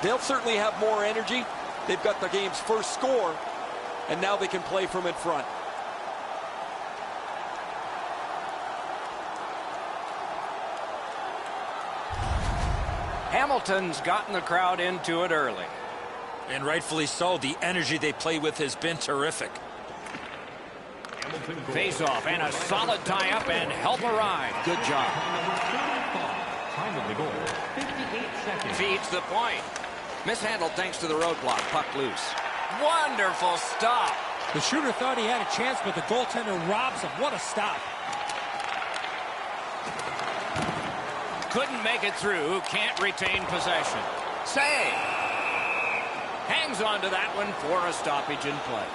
They'll certainly have more energy. They've got the game's first score, and now they can play from in front. Hamilton's gotten the crowd into it early. And rightfully so. The energy they play with has been terrific. Face-off and a solid tie-up and help arrive. Good job. Time of the goal, 58 seconds. Feeds the point. Mishandled thanks to the roadblock. Puck loose. Wonderful stop. The shooter thought he had a chance, but the goaltender robs him. What a stop. Couldn't make it through. Can't retain possession. Save. Hangs on to that one for a stoppage in play.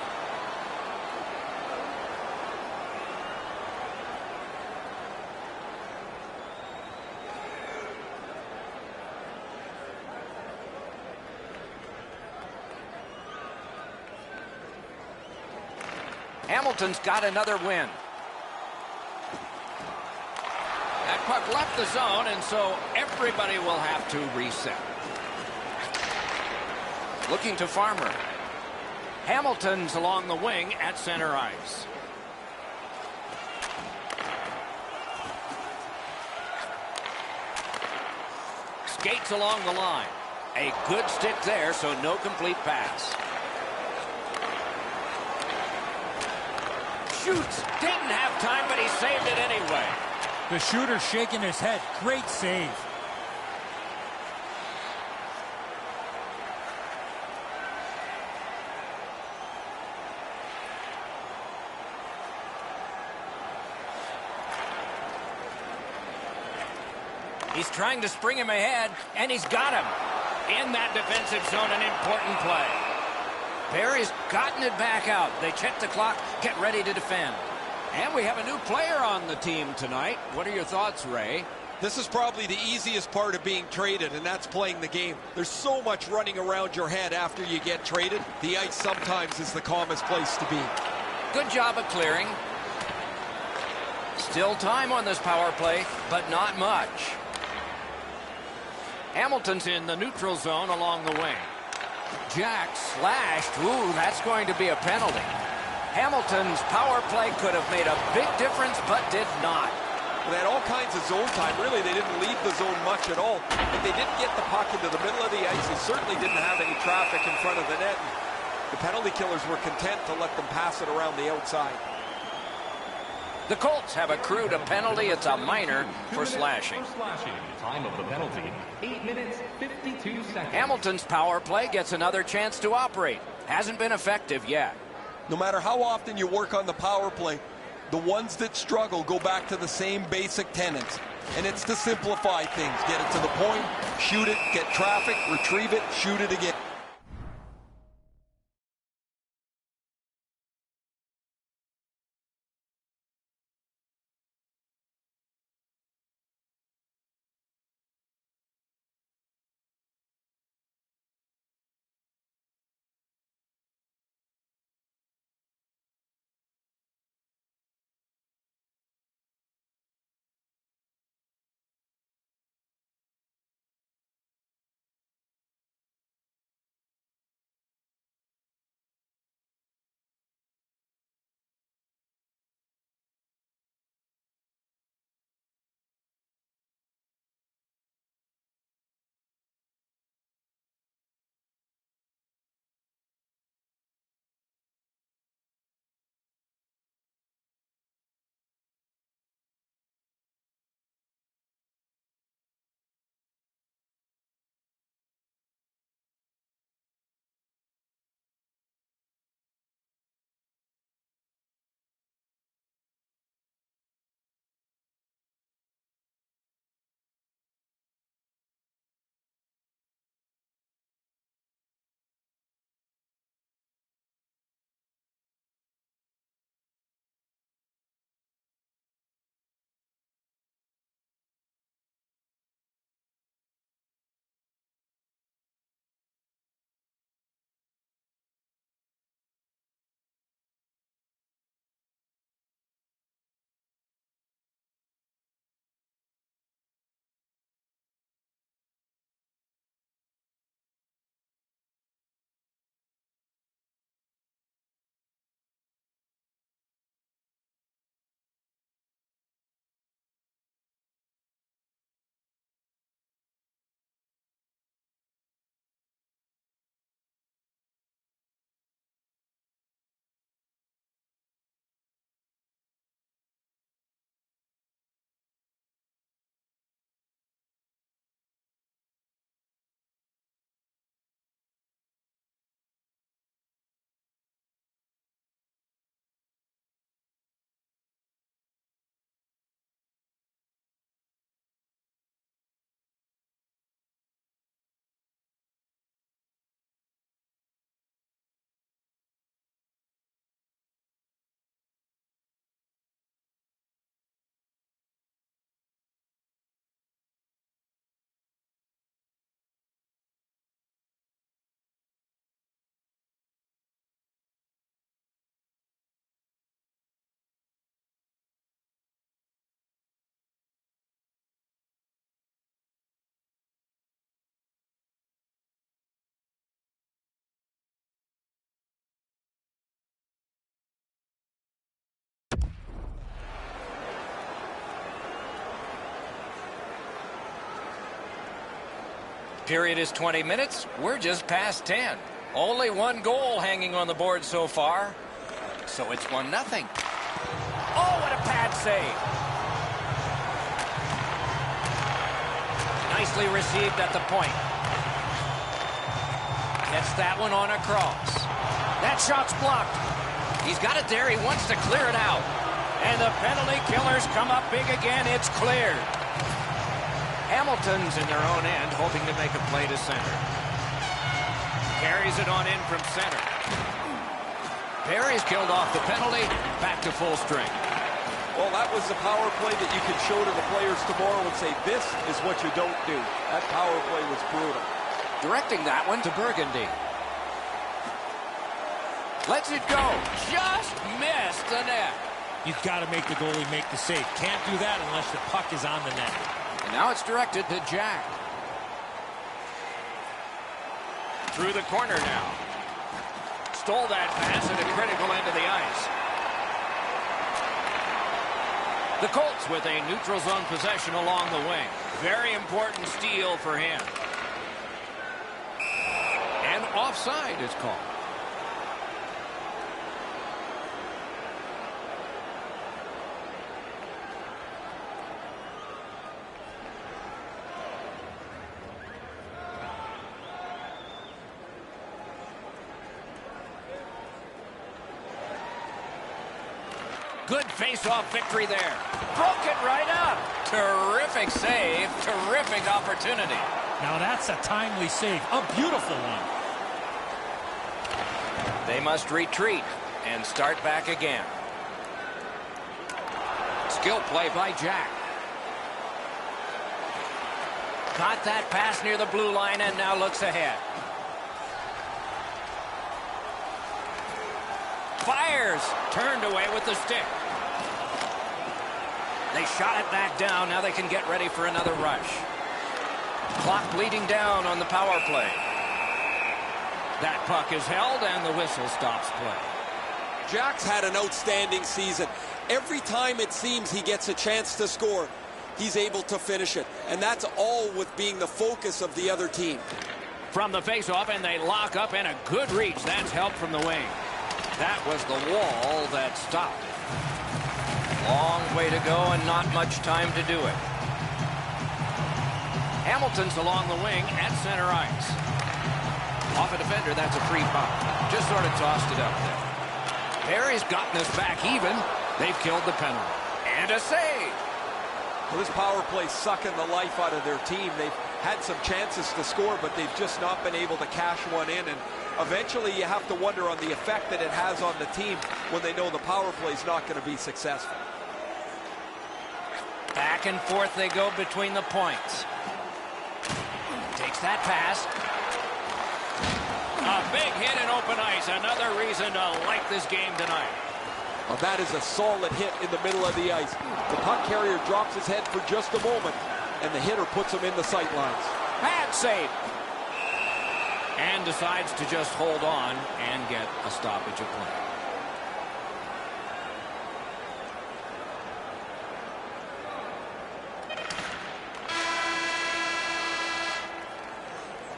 Hamilton's got another win. That puck left the zone, and so everybody will have to reset. Looking to Farmer. Hamilton's along the wing at center ice. Skates along the line. A good stick there, so no complete pass. Shoots. Didn't have time, but he saved it anyway. The shooter shaking his head. Great save. He's trying to spring him ahead, and he's got him. In that defensive zone, an important play. Perry's gotten it back out. They check the clock, get ready to defend. And we have a new player on the team tonight. What are your thoughts, Ray? This is probably the easiest part of being traded, and that's playing the game. There's so much running around your head after you get traded. The ice sometimes is the calmest place to be. Good job of clearing. Still time on this power play, but not much. Hamilton's in the neutral zone along the wing. Jack slashed. Ooh, that's going to be a penalty. Hamilton's power play could have made a big difference, but did not. They had all kinds of zone time. Really, they didn't leave the zone much at all. If they didn't get the puck into the middle of the ice, they certainly didn't have any traffic in front of the net. The penalty killers were content to let them pass it around the outside. The Colts have accrued a penalty. It's a minor for slashing. Time of the penalty, 8 minutes, 52 seconds. Hamilton's power play gets another chance to operate. Hasn't been effective yet. No matter how often you work on the power play, the ones that struggle go back to the same basic tenets. And it's to simplify things. Get it to the point, shoot it, get traffic, retrieve it, shoot it again. Period is 20 minutes. We're just past 10. Only one goal hanging on the board so far. So it's 1-0. Oh, what a pad save. Nicely received at the point. Gets that one on a cross. That shot's blocked. He's got it there. He wants to clear it out. And the penalty killers come up big again. It's cleared. Hamilton's in their own end, hoping to make a play to center. Carries it on in from center. Perry's killed off the penalty. Back to full strength. Well, that was the power play that you could show to the players tomorrow and say, this is what you don't do. That power play was brutal. Directing that one to Burgundy. Lets it go. Just missed the net. You've got to make the goalie make the save. Can't do that unless the puck is on the net. And now it's directed to Jack. Through the corner now. Stole that pass at a critical end of the ice. The Colts with a neutral zone possession along the wing. Very important steal for him. And offside is called. Good face-off victory there. Broke it right up. Terrific save. Terrific opportunity. Now that's a timely save. A beautiful one. They must retreat and start back again. Skill play by Jack. Got that pass near the blue line and now looks ahead. Fires. Turned away with the stick. They shot it back down. Now they can get ready for another rush. Clock bleeding down on the power play. That puck is held and the whistle stops play. Jack's had an outstanding season. Every time it seems he gets a chance to score, he's able to finish it. And that's all with being the focus of the other team. From the faceoff, and they lock up, and a good reach. That's help from the wing. That was the wall that stopped. Long way to go and not much time to do it. Hamilton's along the wing at center ice. Off a defender, that's a free puck. Just sort of tossed it up there. Perry's gotten us back even. They've killed the penalty. And a save. Well, this power play sucking the life out of their team. They've had some chances to score, but they've just not been able to cash one in. And eventually you have to wonder on the effect that it has on the team when they know the power play is not going to be successful. Back and forth they go between the points. Takes that pass. A big hit in open ice. Another reason to like this game tonight. Well, that is a solid hit in the middle of the ice. The puck carrier drops his head for just a moment, and the hitter puts him in the sight lines. Bad save. And decides to just hold on and get a stoppage of play.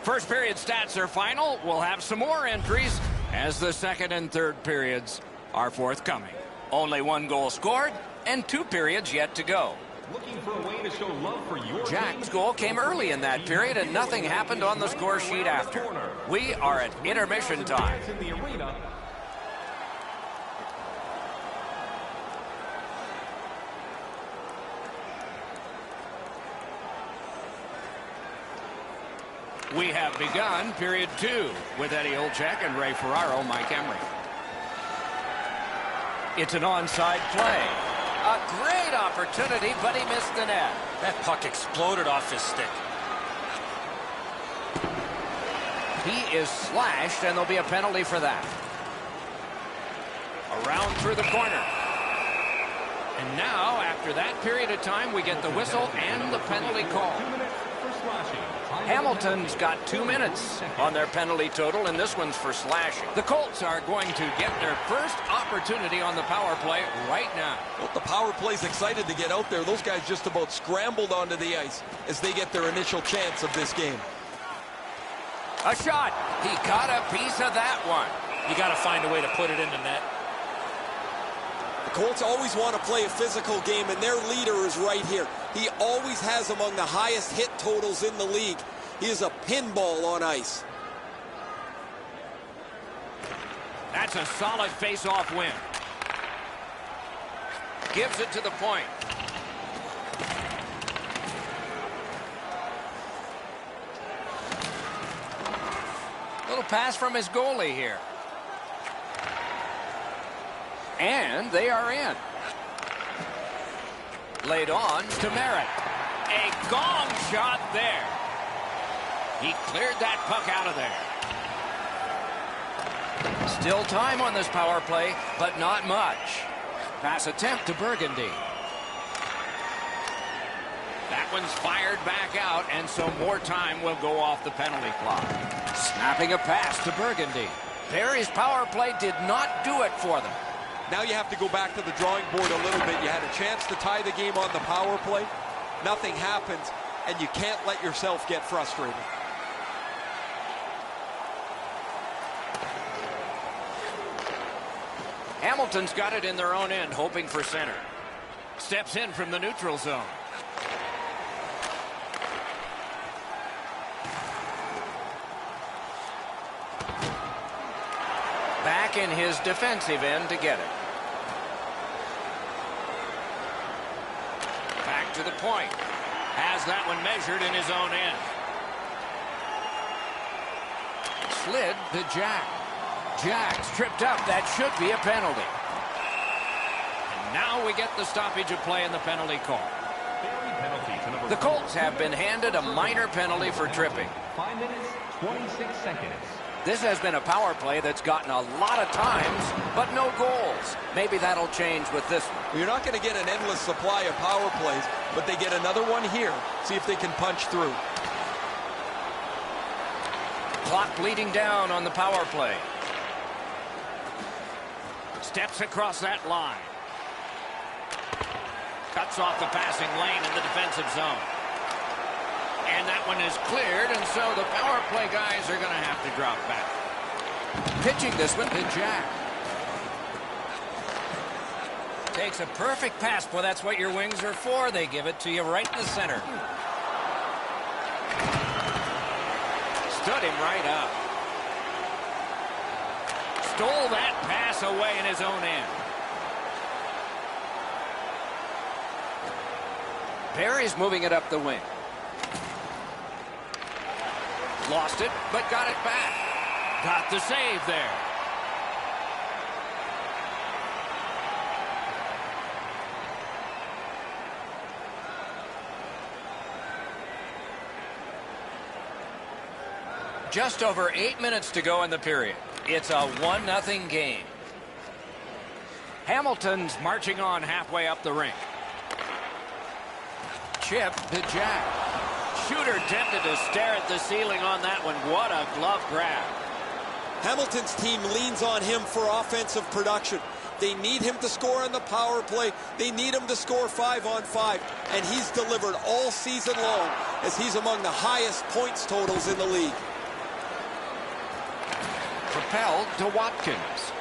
First period stats are final. We'll have some more entries as the second and third periods are forthcoming. Only one goal scored and 2 periods yet to go. Looking for a way to show love for your Jack's goal came early in that period and nothing happened on the score sheet after. We are at intermission time. in the arena. We have begun period 2 with Eddie Olczyk and Ray Ferraro, Mike Emery. It's an onside play. A great opportunity, but he missed the net. That puck exploded off his stick. He is slashed, and there'll be a penalty for that. Around through the corner. And now, after that period of time, we get the whistle and the penalty call. 2 minutes for slashing. Hamilton's got 2 minutes on their penalty total, and this one's for slashing. The Colts are going to get their first opportunity on the power play right now. Well, the power play's excited to get out there. Those guys just about scrambled onto the ice as they get their initial chance of this game. A shot. He got a piece of that one. You got to find a way to put it in the net. The Colts always want to play a physical game, and their leader is right here. He always has among the highest hit totals in the league. He is a pinball on ice. That's a solid face-off win. Gives it to the point. Little pass from his goalie here. And they are in. Laid on to Merritt. A gong shot there. He cleared that puck out of there. Still time on this power play, but not much. Pass attempt to Burgundy. That one's fired back out, and so more time will go off the penalty clock. Snapping a pass to Burgundy. Barrie's power play did not do it for them. Now you have to go back to the drawing board a little bit. You had a chance to tie the game on the power play. Nothing happens, and you can't let yourself get frustrated. Hamilton's got it in their own end, hoping for center. Steps in from the neutral zone. Back in his defensive end to get it. Back to the point. Has that one measured in his own end. Slid to Jack. Jack's tripped up. That should be a penalty. And now we get the stoppage of play in the penalty call. The Colts have been handed a minor penalty for tripping. 5 minutes, 26 seconds. This has been a power play that's gotten a lot of times, but no goals. Maybe that'll change with this one. Well, you're not going to get an endless supply of power plays, but they get another one here. See if they can punch through. Clock bleeding down on the power play. Steps across that line. Cuts off the passing lane in the defensive zone. And that one is cleared, and so the power play guys are going to have to drop back. Pitching this one to Jack. Takes a perfect pass. Boy, that's what your wings are for. They give it to you right in the center. Stood him right up. Stole that pass away in his own end. Barrie's moving it up the wing. Lost it, but got it back. Got the save there. Just over 8 minutes to go in the period. It's a 1-0 game. Hamilton's marching on halfway up the rink. Chip to Jack. Shooter tempted to stare at the ceiling on that one. What a glove grab. Hamilton's team leans on him for offensive production. They need him to score on the power play. They need him to score 5-on-5. And he's delivered all season long as he's among the highest points totals in the league. Propelled to Watkins.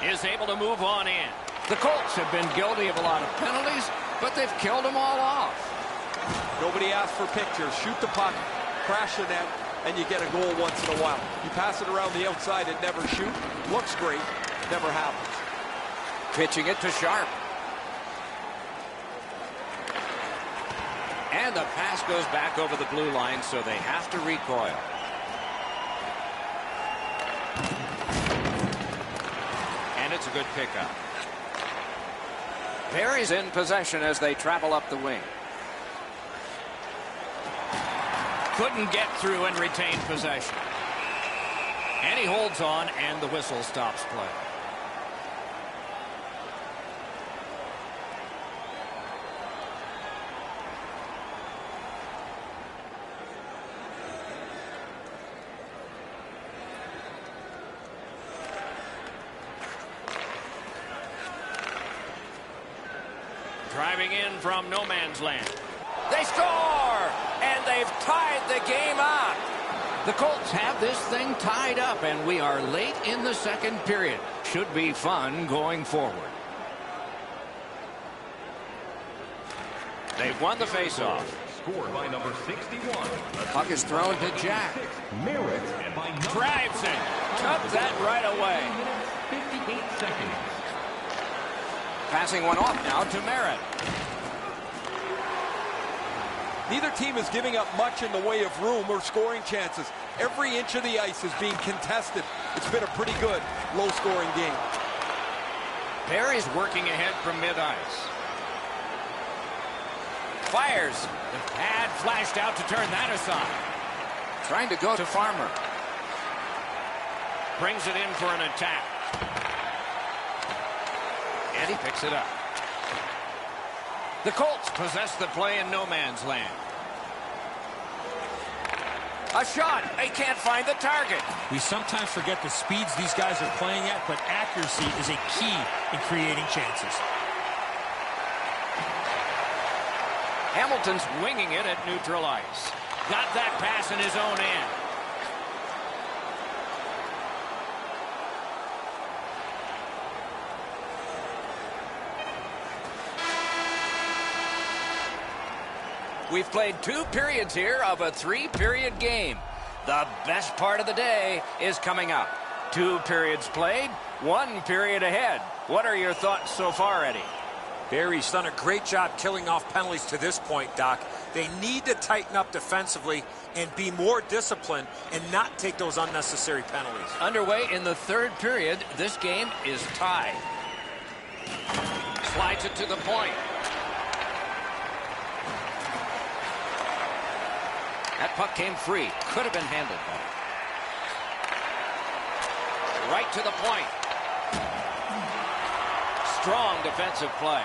Is able to move on in. The Colts have been guilty of a lot of penalties, but they've killed them all off. Nobody asked for pictures. Shoot the puck, crash the net, and you get a goal once in a while. You pass it around the outside and never shoot. Looks great. Never happens. Pitching it to Sharp. And the pass goes back over the blue line, so they have to recoil. And it's a good pickup. Barrie's in possession as they travel up the wing. Couldn't get through and retain possession. And he holds on, and the whistle stops play. Driving in from no man's land. They score! And they they've tied the game up. The Colts have this thing tied up, and we are late in the second period. Should be fun going forward. They've won the faceoff. Scored by number 61. Puck is thrown to Jack. Merritt by Drives it. Took that right away. 58 seconds. Passing one off now to Merritt. Neither team is giving up much in the way of room or scoring chances. Every inch of the ice is being contested. It's been a pretty good, low-scoring game. Perry's working ahead from mid-ice. Fires. The pad flashed out to turn that aside. Trying to go to Farmer. Brings it in for an attack. And he picks it up. The Colts possess the play in no man's land. A shot. They can't find the target. We sometimes forget the speeds these guys are playing at, but accuracy is a key in creating chances. Hamilton's winging it at neutral ice. Got that pass in his own end. We've played 2 periods here of a 3-period game. The best part of the day is coming up. 2 periods played, 1 period ahead. What are your thoughts so far, Eddie? Barry's done a great job killing off penalties to this point, Doc. They need to tighten up defensively and be more disciplined and not take those unnecessary penalties. Underway in the 3rd period, this game is tied. Slides it to the point. That puck came free. Could have been handled better. Right to the point. Strong defensive play.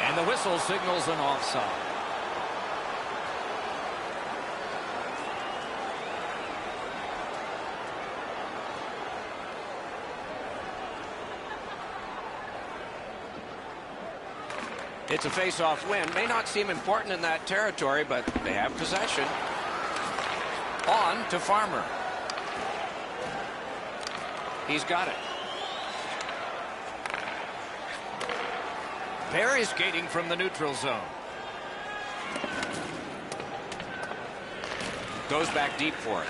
And the whistle signals an offside. It's a face-off win. May not seem important in that territory, but they have possession. On to Farmer. He's got it. Perry skating from the neutral zone. Goes back deep for it.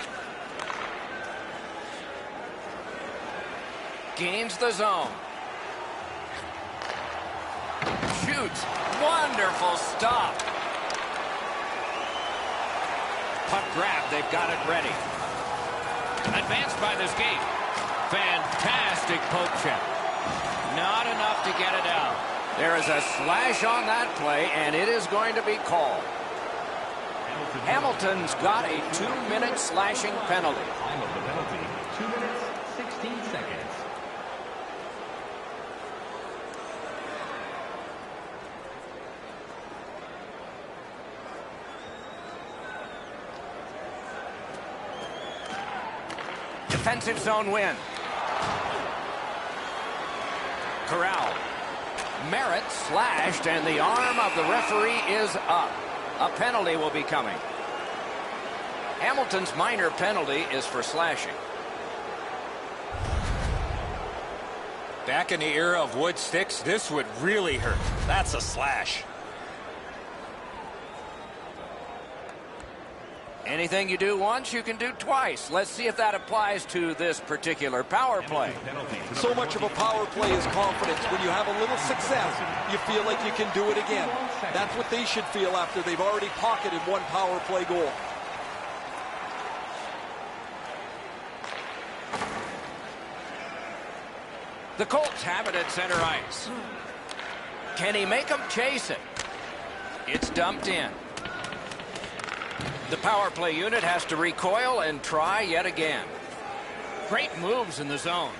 Gains the zone. Shoots. Wonderful stop. Puck grab. They've got it ready. Advanced by the skate. Fantastic poke check. Not enough to get it out. There is a slash on that play, and it is going to be called. Hamilton's got a 2-minute slashing penalty. Time of the penalty, 2 minutes, 16 seconds. Defensive zone win. Corral. Merritt slashed, and the arm of the referee is up. A penalty will be coming. Hamilton's minor penalty is for slashing. Back in the era of wood sticks, this would really hurt. That's a slash. Anything you do once, you can do twice. Let's see if that applies to this particular power play. So much of a power play is confidence. When you have a little success, you feel like you can do it again. That's what they should feel after they've already pocketed 1 power play goal. The Colts have it at center ice. Can he make them chase it? It's dumped in. The power play unit has to recoil and try yet again. Great moves in the zone.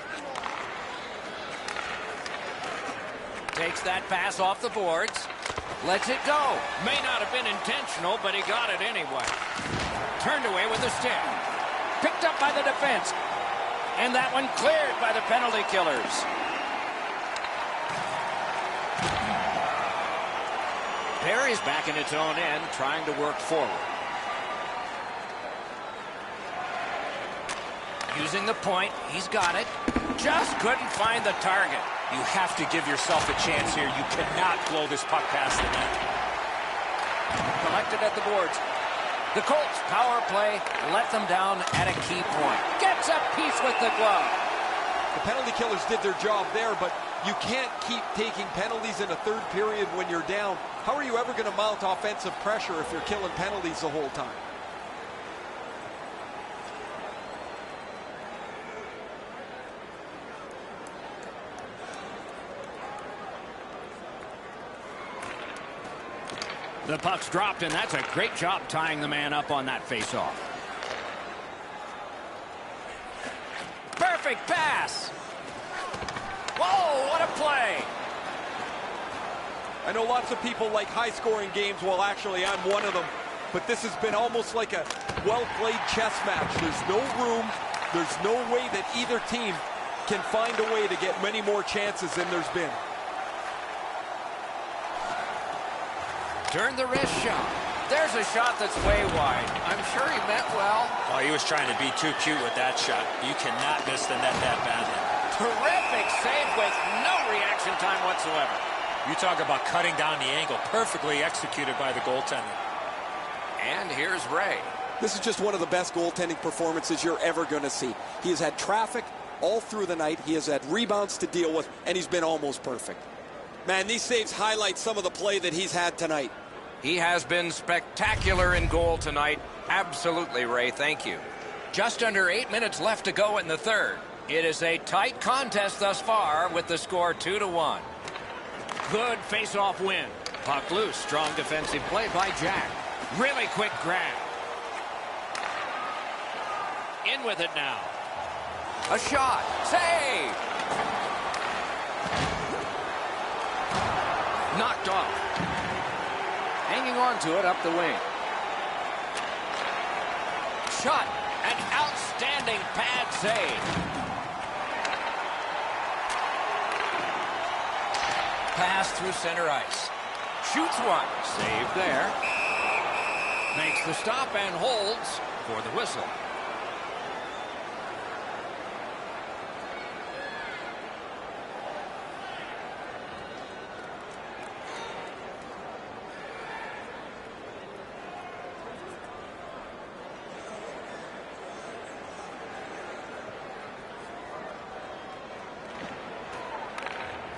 Takes that pass off the boards. Lets it go. May not have been intentional, but he got it anyway. Turned away with the stick. Picked up by the defense. And that one cleared by the penalty killers. Perry's back in its own end, trying to work forward. Using the point, he's got it. Just couldn't find the target. You have to give yourself a chance here. You cannot blow this puck past the net. Collected at the boards. The Colts power play let them down at a key point. Gets a piece with the glove. The penalty killers did their job there, but you can't keep taking penalties in a third period when you're down. How are you ever going to mount offensive pressure if you're killing penalties the whole time? The puck's dropped, and that's a great job tying the man up on that faceoff. Perfect pass. Whoa, what a play. I know lots of people like high-scoring games. Well, actually, I'm one of them. But this has been almost like a well-played chess match. There's no room. There's no way that either team can find a way to get many more chances than there's been. Turn the wrist shot. There's a shot that's way wide. I'm sure he meant well. Oh, he was trying to be too cute with that shot. You cannot miss the net that badly. Terrific save with no reaction time whatsoever. You talk about cutting down the angle. Perfectly executed by the goaltender. And here's Ray. This is just one of the best goaltending performances you're ever going to see. He has had traffic all through the night. He has had rebounds to deal with, and he's been almost perfect. Man, these saves highlight some of the play that he's had tonight. He has been spectacular in goal tonight. Absolutely, Ray. Thank you. Just under 8 minutes left to go in the third. It is a tight contest thus far with the score 2-1. Good face-off win. Puck loose. Strong defensive play by Jack. Really quick grab. In with it now. A shot. Save. Knocked off. Hanging on to it up the wing. Shot. An outstanding pad save. Pass through center ice. Shoots one. Saved there. Makes the stop and holds for the whistle.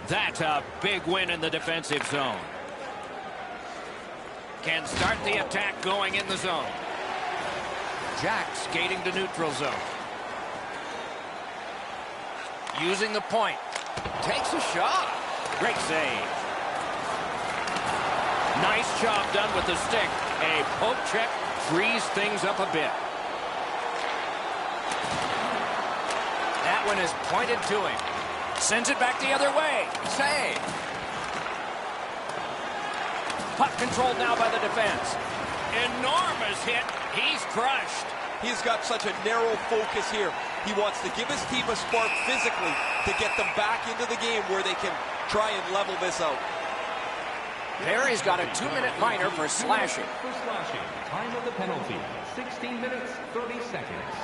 That's a big win in the defensive zone. Can start the attack going in the zone. Jack skating to neutral zone. Using the point. Takes a shot. Great save. Nice job done with the stick. A poke check frees things up a bit. That one is pointed to him. Sends it back the other way. Save. Puck controlled now by the defense. Enormous hit. He's crushed. He's got such a narrow focus here. He wants to give his team a spark physically to get them back into the game where they can try and level this out. Perry's got a 2-minute minor for slashing. For slashing. Time of the penalty, 16 minutes, 30 seconds.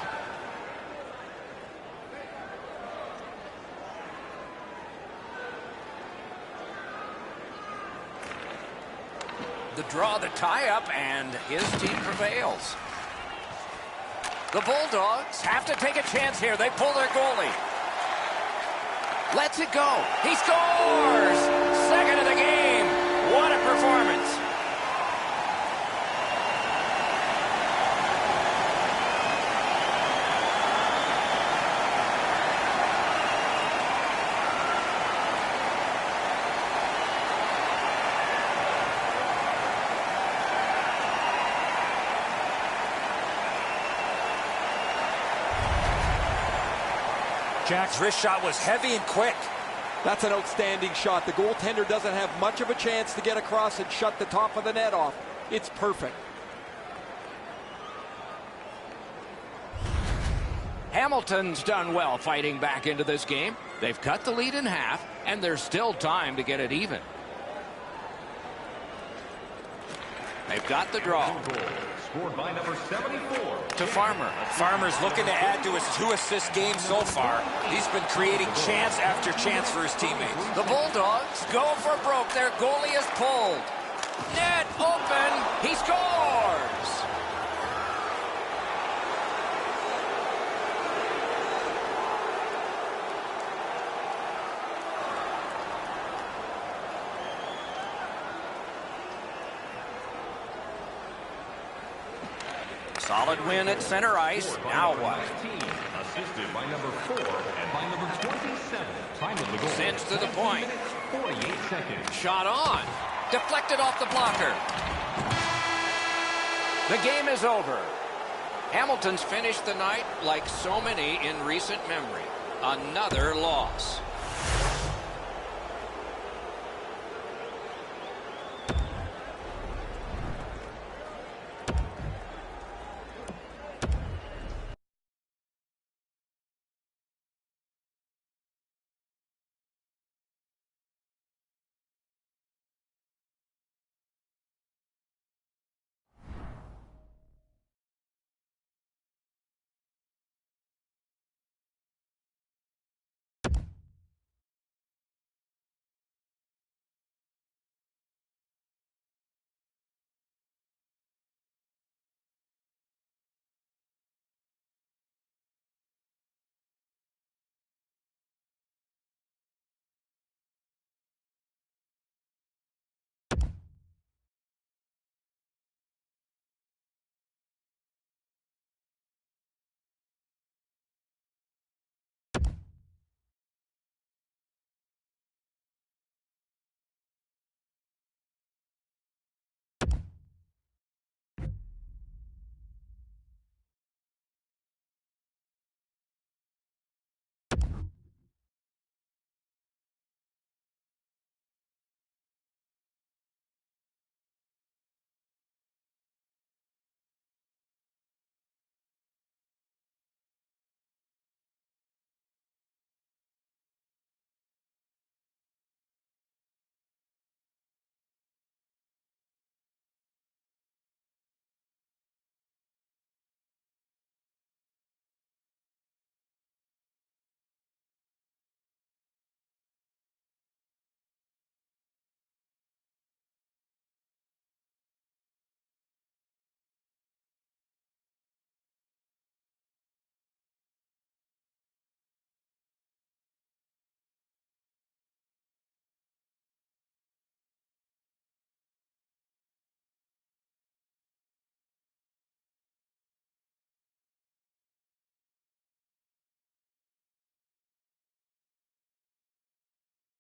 The draw, the tie-up, and his team prevails. The Bulldogs have to take a chance here. They pull their goalie. Lets it go. He scores! Second of the game. What a performance. Jack's wrist shot was heavy and quick. That's an outstanding shot. The goaltender doesn't have much of a chance to get across and shut the top of the net off. It's perfect. Hamilton's done well fighting back into this game. They've cut the lead in half, and there's still time to get it even. They've got the draw. Scored by number 74. To Farmer. Farmer's looking to add to his 2-assist game so far. He's been creating chance after chance for his teammates. The Bulldogs go for broke. Their goalie is pulled. Net open. He scores. Solid win at center ice. Now what? Assisted by number 4 and by number 27. Time of the goal. Sends to the point. 48 seconds. Shot on. Deflected off the blocker. The game is over. Hamilton's finished the night like so many in recent memory. Another loss.